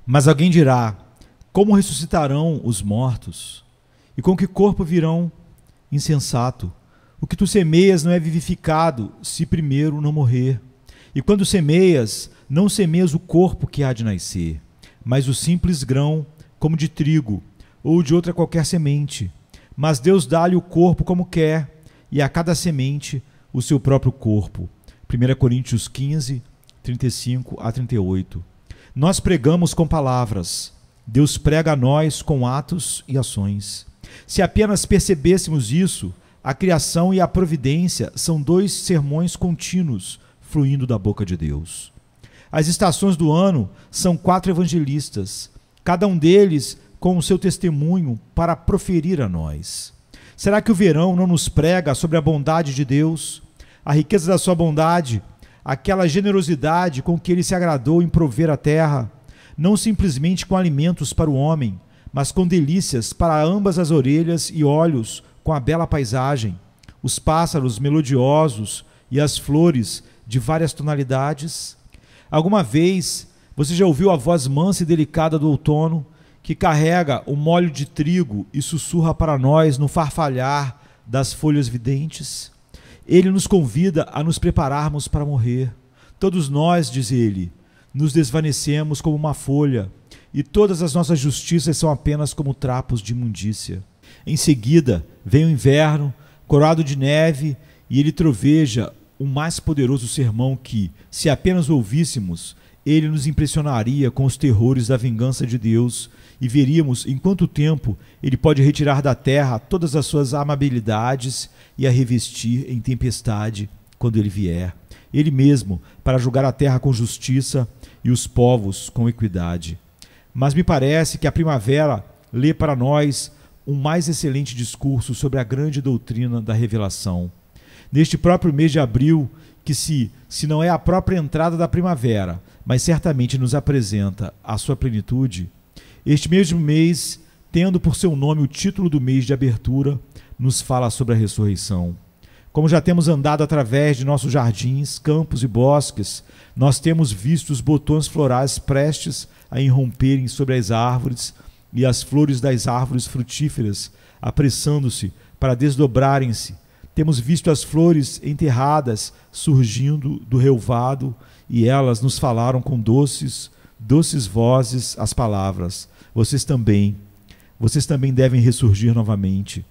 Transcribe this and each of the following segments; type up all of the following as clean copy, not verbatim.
Mas alguém dirá: como ressuscitarão os mortos? E com que corpo virão? Insensato! O que tu semeias não é vivificado, se primeiro não morrer. E quando semeias, não semeias o corpo que há de nascer, mas o simples grão, como de trigo, ou de outra qualquer semente. Mas Deus dá-lhe o corpo como quer, e a cada semente o seu próprio corpo. 1 Coríntios 15, 35 a 38. Nós pregamos com palavras, Deus prega a nós com atos e ações. Se apenas percebêssemos isso, a criação e a providência são dois sermões contínuos fluindo da boca de Deus. As estações do ano são 4 evangelistas, cada um deles com o seu testemunho para proferir a nós. Será que o verão não nos prega sobre a bondade de Deus, a riqueza da sua bondade, aquela generosidade com que ele se agradou em prover a terra, não simplesmente com alimentos para o homem, mas com delícias para ambas as orelhas e olhos, com a bela paisagem, os pássaros melodiosos e as flores de várias tonalidades? Alguma vez você já ouviu a voz mansa e delicada do outono, que carrega o molho de trigo e sussurra para nós no farfalhar das folhas videntes? Ele nos convida a nos prepararmos para morrer. Todos nós, diz ele, nos desvanecemos como uma folha, e todas as nossas justiças são apenas como trapos de imundícia. Em seguida, vem o inverno, coroado de neve, e ele troveja o mais poderoso sermão que, se apenas ouvíssemos, ele nos impressionaria com os terrores da vingança de Deus, e veríamos em quanto tempo ele pode retirar da terra todas as suas amabilidades e a revestir em tempestade quando ele vier. Ele mesmo, para julgar a terra com justiça e os povos com equidade. Mas me parece que a primavera lê para nós um mais excelente discurso sobre a grande doutrina da revelação. Neste próprio mês de abril, que se não é a própria entrada da primavera, mas certamente nos apresenta a sua plenitude, este mesmo mês, tendo por seu nome o título do mês de abertura, nos fala sobre a ressurreição. Como já temos andado através de nossos jardins, campos e bosques, nós temos visto os botões florais prestes a irromperem sobre as árvores e as flores das árvores frutíferas apressando-se para desdobrarem-se. Temos visto as flores enterradas surgindo do relvado e elas nos falaram com doces vozes as palavras: vocês também devem ressurgir novamente.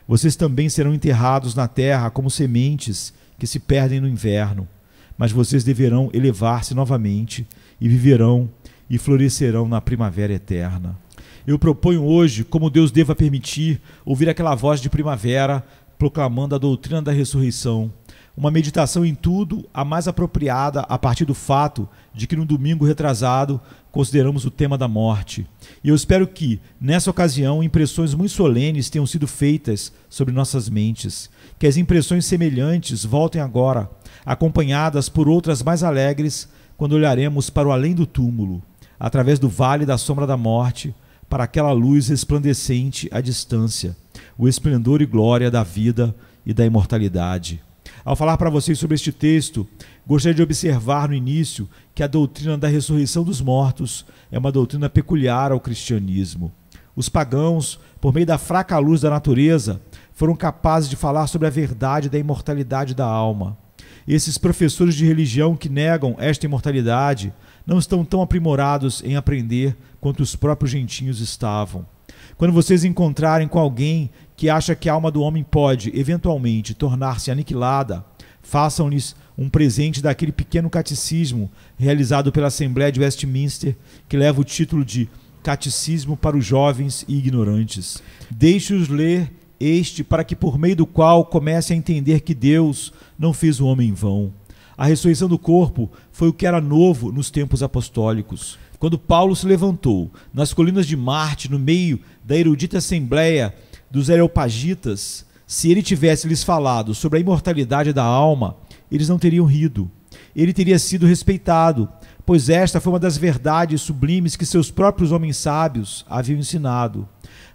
Vocês também serão enterrados na terra como sementes que se perdem no inverno, mas vocês deverão elevar-se novamente e viverão e florescerão na primavera eterna. Eu proponho hoje, como Deus deva permitir, ouvir aquela voz de primavera proclamando a doutrina da ressurreição, uma meditação em tudo a mais apropriada a partir do fato de que no domingo retrasado consideramos o tema da morte. E eu espero que, nessa ocasião, impressões muito solenes tenham sido feitas sobre nossas mentes, que as impressões semelhantes voltem agora, acompanhadas por outras mais alegres, quando olharemos para o além do túmulo, através do vale da sombra da morte, para aquela luz resplandecente à distância, o esplendor e glória da vida e da imortalidade. Ao falar para vocês sobre este texto, gostaria de observar no início que a doutrina da ressurreição dos mortos é uma doutrina peculiar ao cristianismo. Os pagãos, por meio da fraca luz da natureza, foram capazes de falar sobre a verdade da imortalidade da alma. Esses professores de religião que negam esta imortalidade não estão tão aprimorados em aprender quanto os próprios gentios estavam. Quando vocês encontrarem com alguém que acha que a alma do homem pode, eventualmente, tornar-se aniquilada, façam-lhes um presente daquele pequeno catecismo realizado pela Assembleia de Westminster, que leva o título de Catecismo para os Jovens e Ignorantes. Deixe-os ler este, para que por meio do qual comece a entender que Deus não fez o homem em vão. A ressurreição do corpo foi o que era novo nos tempos apostólicos. Quando Paulo se levantou nas colinas de Marte, no meio da erudita assembleia dos Areopagitas, se ele tivesse lhes falado sobre a imortalidade da alma, eles não teriam rido. Ele teria sido respeitado, pois esta foi uma das verdades sublimes que seus próprios homens sábios haviam ensinado.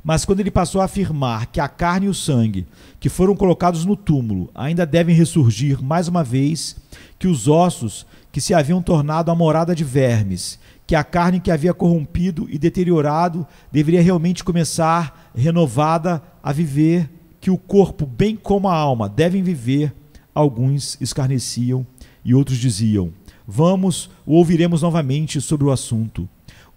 Mas quando ele passou a afirmar que a carne e o sangue que foram colocados no túmulo ainda devem ressurgir mais uma vez, que os ossos que se haviam tornado a morada de vermes, que a carne que havia corrompido e deteriorado deveria realmente começar, renovada, a viver, que o corpo, bem como a alma, devem viver, alguns escarneciam e outros diziam: vamos ou ouviremos novamente sobre o assunto.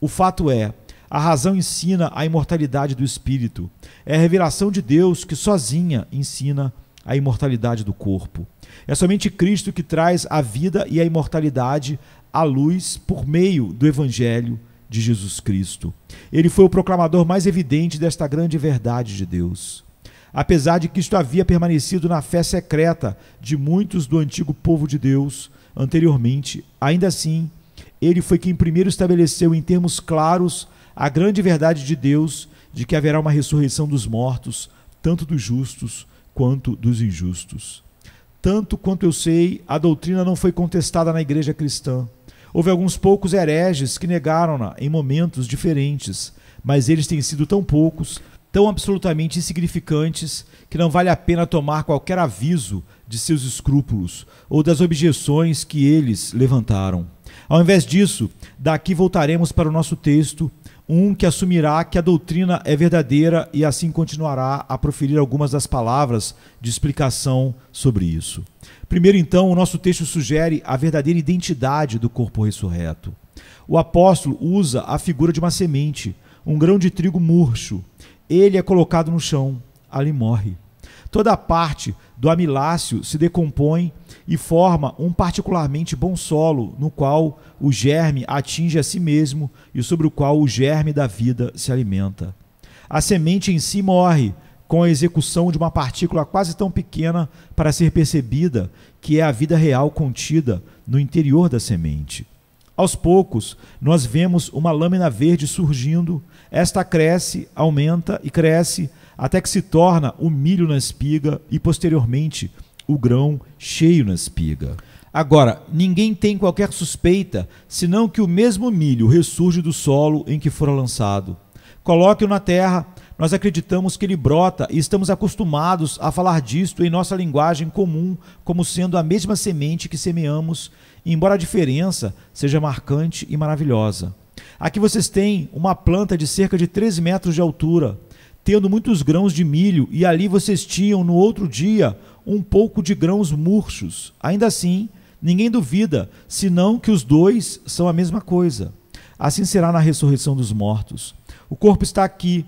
O fato é, a razão ensina a imortalidade do espírito. É a revelação de Deus que sozinha ensina a imortalidade do corpo. É somente Cristo que traz a vida e a imortalidade à luz por meio do Evangelho de Jesus Cristo. Ele foi o proclamador mais evidente desta grande verdade de Deus. Apesar de que isto havia permanecido na fé secreta de muitos do antigo povo de Deus anteriormente, ainda assim, ele foi quem primeiro estabeleceu em termos claros a grande verdade de Deus de que haverá uma ressurreição dos mortos, tanto dos justos quanto dos injustos. Tanto quanto eu sei, a doutrina não foi contestada na igreja cristã. Houve alguns poucos hereges que negaram-na em momentos diferentes, mas eles têm sido tão poucos, tão absolutamente insignificantes, que não vale a pena tomar qualquer aviso de seus escrúpulos ou das objeções que eles levantaram. Ao invés disso, daqui voltaremos para o nosso texto, que assumirá que a doutrina é verdadeira e assim continuará a proferir algumas das palavras de explicação sobre isso. Primeiro, então, o nosso texto sugere a verdadeira identidade do corpo ressurreto. O apóstolo usa a figura de uma semente, um grão de trigo murcho. Ele é colocado no chão, ali morre. Toda a parte do amiláceo se decompõe e forma um particularmente bom solo, no qual o germe atinge a si mesmo e sobre o qual o germe da vida se alimenta. A semente em si morre, com a execução de uma partícula quase tão pequena para ser percebida, que é a vida real contida no interior da semente. Aos poucos, nós vemos uma lâmina verde surgindo, esta cresce, aumenta e cresce, até que se torna o milho na espiga e, posteriormente, o grão cheio na espiga. Agora, ninguém tem qualquer suspeita, senão que o mesmo milho ressurge do solo em que fora lançado. Coloque-o na terra, nós acreditamos que ele brota e estamos acostumados a falar disto em nossa linguagem comum como sendo a mesma semente que semeamos, embora a diferença seja marcante e maravilhosa. Aqui vocês têm uma planta de cerca de 3 metros de altura, tendo muitos grãos de milho, e ali vocês tinham no outro dia um pouco de grãos murchos. Ainda assim, ninguém duvida, senão que os dois são a mesma coisa. Assim será na ressurreição dos mortos. O corpo está aqui,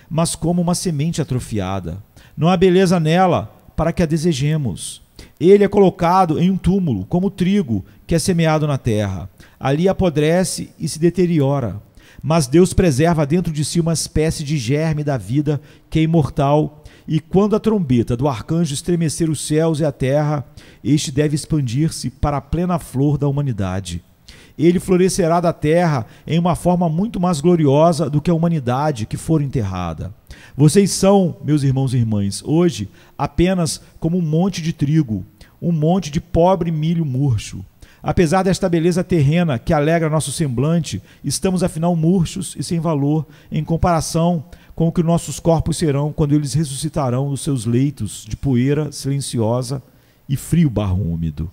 mas como uma semente atrofiada. Não há beleza nela para que a desejemos. Ele é colocado em um túmulo, como o trigo que é semeado na terra. Ali apodrece e se deteriora. Mas Deus preserva dentro de si uma espécie de germe da vida que é imortal, e quando a trombeta do arcanjo estremecer os céus e a terra, este deve expandir-se para a plena flor da humanidade. Ele florescerá da terra em uma forma muito mais gloriosa do que a humanidade que for enterrada. Vocês são, meus irmãos e irmãs, hoje apenas como um monte de trigo, um monte de pobre milho murcho. Apesar desta beleza terrena que alegra nosso semblante, estamos afinal murchos e sem valor em comparação com o que nossos corpos serão quando eles ressuscitarão dos seus leitos de poeira silenciosa e frio barro úmido.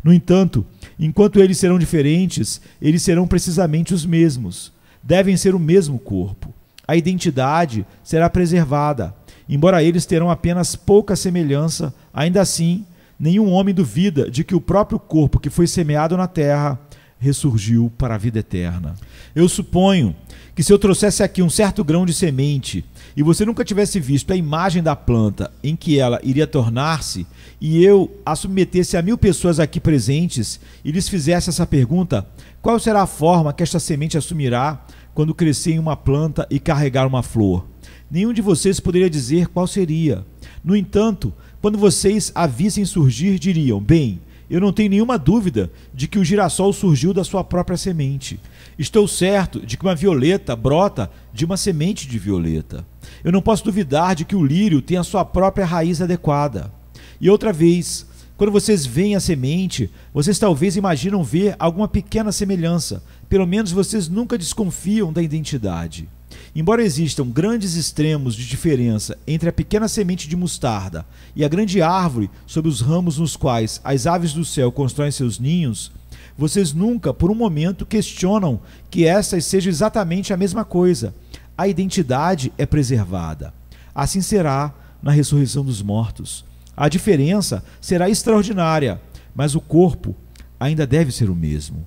No entanto, enquanto eles serão diferentes, eles serão precisamente os mesmos. Devem ser o mesmo corpo. A identidade será preservada. Embora eles terão apenas pouca semelhança, ainda assim, nenhum homem duvida de que o próprio corpo que foi semeado na terra ressurgiu para a vida eterna. Eu suponho que se eu trouxesse aqui um certo grão de semente e você nunca tivesse visto a imagem da planta em que ela iria tornar-se, e eu a submetesse a 1000 pessoas aqui presentes e lhes fizesse essa pergunta: qual será a forma que esta semente assumirá quando crescer em uma planta e carregar uma flor? Nenhum de vocês poderia dizer qual seria. No entanto, quando vocês a vissem surgir, diriam: bem, eu não tenho nenhuma dúvida de que o girassol surgiu da sua própria semente. Estou certo de que uma violeta brota de uma semente de violeta. Eu não posso duvidar de que o lírio tem a sua própria raiz adequada. E outra vez, quando vocês veem a semente, vocês talvez imaginam ver alguma pequena semelhança. Pelo menos vocês nunca desconfiam da identidade. Embora existam grandes extremos de diferença entre a pequena semente de mostarda e a grande árvore sob os ramos nos quais as aves do céu constroem seus ninhos, Vocês nunca, por um momento, questionam que essas sejam exatamente a mesma coisa. A identidade é preservada. Assim será na ressurreição dos mortos. A diferença será extraordinária, mas o corpo ainda deve ser o mesmo.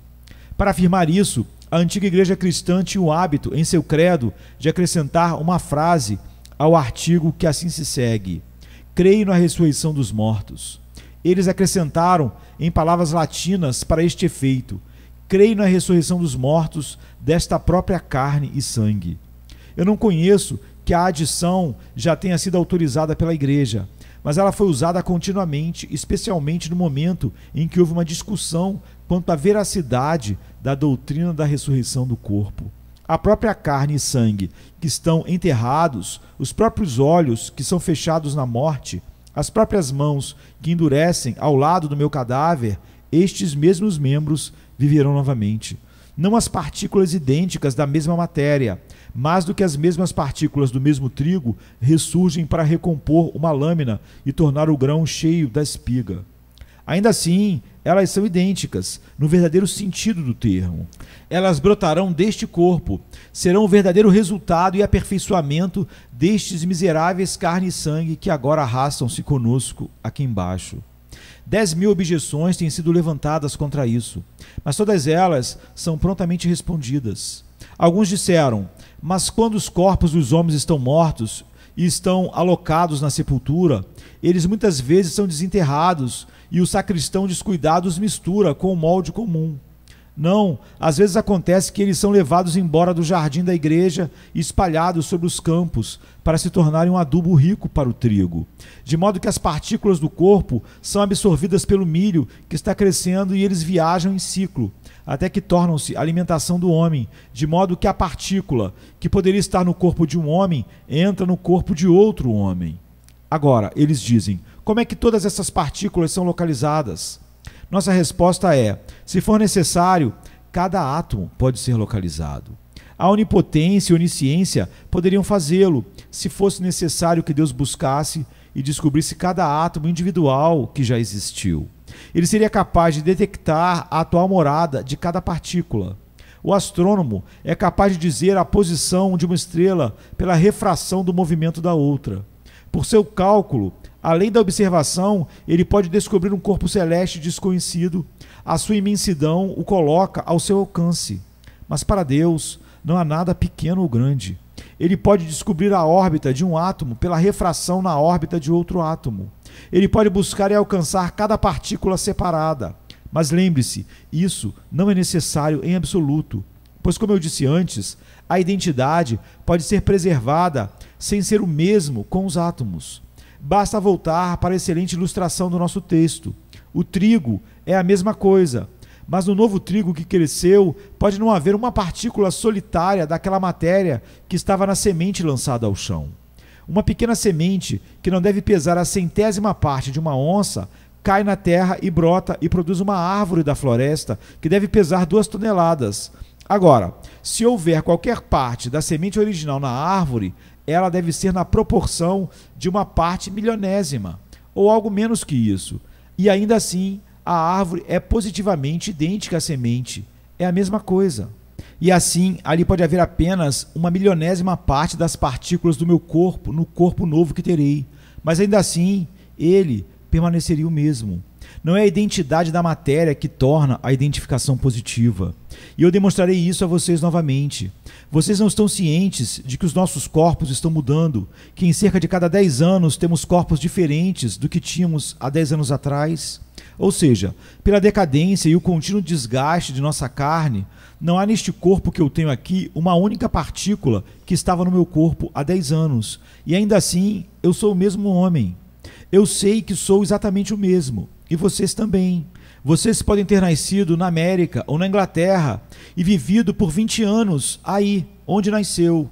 Para afirmar isso, a antiga igreja cristã tinha o hábito, em seu credo, de acrescentar uma frase ao artigo que assim se segue: creio na ressurreição dos mortos. Eles acrescentaram em palavras latinas para este efeito: creio na ressurreição dos mortos desta própria carne e sangue. Eu não conheço que a adição já tenha sido autorizada pela igreja, mas ela foi usada continuamente, especialmente no momento em que houve uma discussão quanto à veracidade da doutrina da ressurreição do corpo. A própria carne e sangue que estão enterrados, os próprios olhos que são fechados na morte, as próprias mãos que endurecem ao lado do meu cadáver, estes mesmos membros viverão novamente. Não as partículas idênticas da mesma matéria, mais do que as mesmas partículas do mesmo trigo ressurgem para recompor uma lâmina e tornar o grão cheio da espiga. Ainda assim, elas são idênticas, no verdadeiro sentido do termo. Elas brotarão deste corpo, serão o verdadeiro resultado e aperfeiçoamento destes miseráveis carne e sangue que agora arrastam-se conosco aqui embaixo. 10.000 objeções têm sido levantadas contra isso, mas todas elas são prontamente respondidas. Alguns disseram: mas quando os corpos dos homens estão mortos e estão alocados na sepultura, eles muitas vezes são desenterrados e o sacristão descuidado os mistura com o molde comum. Não, às vezes acontece que eles são levados embora do jardim da igreja e espalhados sobre os campos para se tornarem um adubo rico para o trigo, de modo que as partículas do corpo são absorvidas pelo milho que está crescendo e eles viajam em ciclo, até que tornam-se alimentação do homem, de modo que a partícula que poderia estar no corpo de um homem entra no corpo de outro homem. Agora, eles dizem: como é que todas essas partículas são localizadas? Nossa resposta é: se for necessário, cada átomo pode ser localizado. A onipotência e a onisciência poderiam fazê-lo, se fosse necessário que Deus buscasse e descobrisse cada átomo individual que já existiu. Ele seria capaz de detectar a atual morada de cada partícula. O astrônomo é capaz de dizer a posição de uma estrela pela refração do movimento da outra. Por seu cálculo, além da observação, ele pode descobrir um corpo celeste desconhecido. A sua imensidão o coloca ao seu alcance. Mas para Deus não há nada pequeno ou grande. Ele pode descobrir a órbita de um átomo pela refração na órbita de outro átomo. Ele pode buscar e alcançar cada partícula separada. Mas lembre-se, isso não é necessário em absoluto, pois, como eu disse antes, a identidade pode ser preservada sem ser o mesmo com os átomos. Basta voltar para a excelente ilustração do nosso texto. O trigo é a mesma coisa, mas no novo trigo que cresceu, pode não haver uma partícula solitária daquela matéria que estava na semente lançada ao chão. Uma pequena semente, que não deve pesar a 100ª parte de uma onça, cai na terra e brota e produz uma árvore da floresta que deve pesar 2 toneladas. Agora, se houver qualquer parte da semente original na árvore, ela deve ser na proporção de uma parte milionésima, ou algo menos que isso. E ainda assim, a árvore é positivamente idêntica à semente. É a mesma coisa. E assim, ali pode haver apenas uma milionésima parte das partículas do meu corpo no corpo novo que terei. Mas ainda assim, ele permaneceria o mesmo. Não é a identidade da matéria que torna a identificação positiva. E eu demonstrarei isso a vocês novamente. Vocês não estão cientes de que os nossos corpos estão mudando, que em cerca de cada 10 anos temos corpos diferentes do que tínhamos há 10 anos atrás? Ou seja, pela decadência e o contínuo desgaste de nossa carne, não há neste corpo que eu tenho aqui uma única partícula que estava no meu corpo há 10 anos. E ainda assim, eu sou o mesmo homem. Eu sei que sou exatamente o mesmo. E vocês também. Vocês podem ter nascido na América ou na Inglaterra e vivido por 20 anos aí, onde nasceu.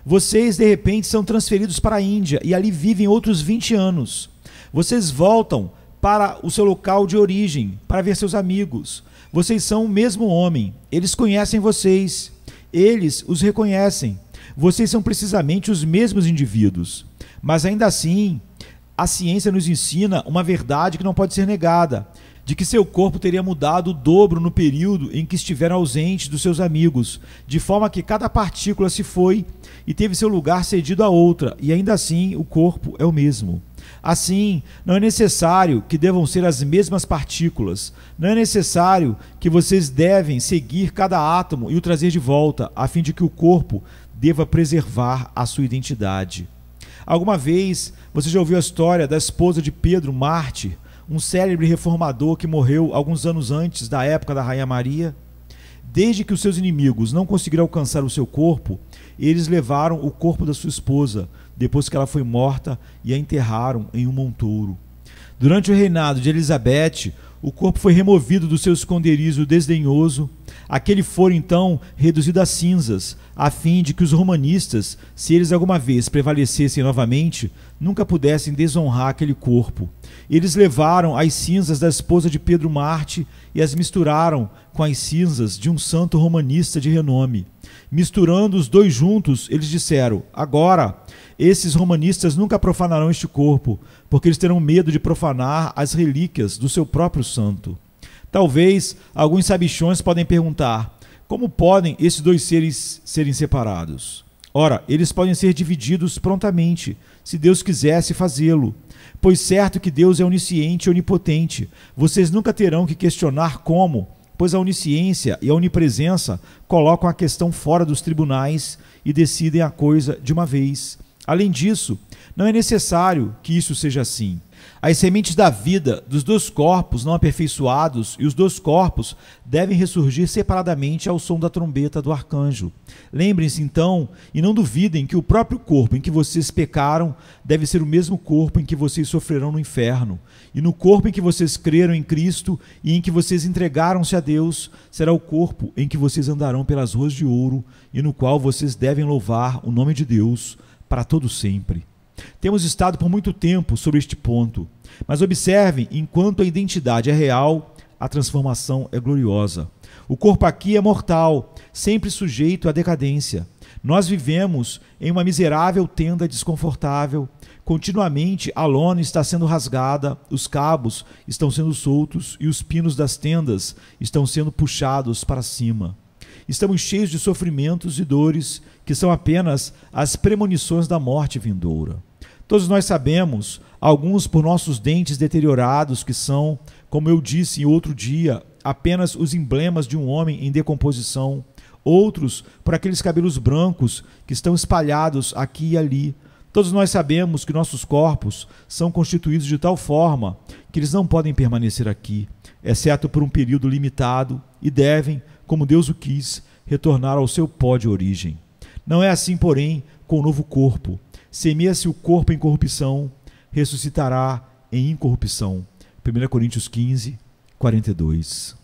Vocês, de repente, são transferidos para a Índia e ali vivem outros 20 anos. Vocês voltam para o seu local de origem, para ver seus amigos. Vocês são o mesmo homem. Eles conhecem vocês. Eles os reconhecem. Vocês são precisamente os mesmos indivíduos. Mas ainda assim, a ciência nos ensina uma verdade que não pode ser negada, de que seu corpo teria mudado o dobro no período em que estiveram ausentes dos seus amigos, de forma que cada partícula se foi e teve seu lugar cedido a outra, e ainda assim o corpo é o mesmo. Assim, não é necessário que devam ser as mesmas partículas, não é necessário que vocês devem seguir cada átomo e o trazer de volta, a fim de que o corpo deva preservar a sua identidade. Alguma vez você já ouviu a história da esposa de Pedro, Mártir, um célebre reformador que morreu alguns anos antes da época da Rainha Maria? Desde que os seus inimigos não conseguiram alcançar o seu corpo, eles levaram o corpo da sua esposa, depois que ela foi morta, e a enterraram em um montouro. Durante o reinado de Elizabeth, o corpo foi removido do seu esconderijo desdenhoso. Aquele fora então reduzido a cinzas, a fim de que os romanistas, se eles alguma vez prevalecessem novamente, nunca pudessem desonrar aquele corpo. Eles levaram as cinzas da esposa de Pedro Mártir e as misturaram com as cinzas de um santo romanista de renome. Misturando os dois juntos, eles disseram: agora, esses romanistas nunca profanarão este corpo, porque eles terão medo de profanar as relíquias do seu próprio santo. Talvez alguns sabichões podem perguntar: como podem esses dois seres serem separados? Ora, eles podem ser divididos prontamente, se Deus quisesse fazê-lo. Pois certo que Deus é onisciente e onipotente, vocês nunca terão que questionar como, pois a onisciência e a onipresença colocam a questão fora dos tribunais e decidem a coisa de uma vez. Além disso, não é necessário que isso seja assim. As sementes da vida dos dois corpos não aperfeiçoados e os dois corpos devem ressurgir separadamente ao som da trombeta do arcanjo. Lembrem-se então e não duvidem que o próprio corpo em que vocês pecaram deve ser o mesmo corpo em que vocês sofrerão no inferno. E no corpo em que vocês creram em Cristo e em que vocês entregaram-se a Deus, será o corpo em que vocês andarão pelas ruas de ouro e no qual vocês devem louvar o nome de Deus para todo sempre. Temos estado por muito tempo sobre este ponto, mas observem, enquanto a identidade é real, a transformação é gloriosa. O corpo aqui é mortal, sempre sujeito à decadência. Nós vivemos em uma miserável tenda desconfortável. Continuamente a lona está sendo rasgada, os cabos estão sendo soltos e os pinos das tendas estão sendo puxados para cima. Estamos cheios de sofrimentos e dores, que são apenas as premonições da morte vindoura. Todos nós sabemos, alguns por nossos dentes deteriorados, que são, como eu disse em outro dia, apenas os emblemas de um homem em decomposição, outros por aqueles cabelos brancos que estão espalhados aqui e ali. Todos nós sabemos que nossos corpos são constituídos de tal forma que eles não podem permanecer aqui, exceto por um período limitado, e devem, como Deus o quis, retornar ao seu pó de origem. Não é assim, porém, com o novo corpo. Semeia-se o corpo em corrupção, ressuscitará em incorrupção. 1 Coríntios 15, 42.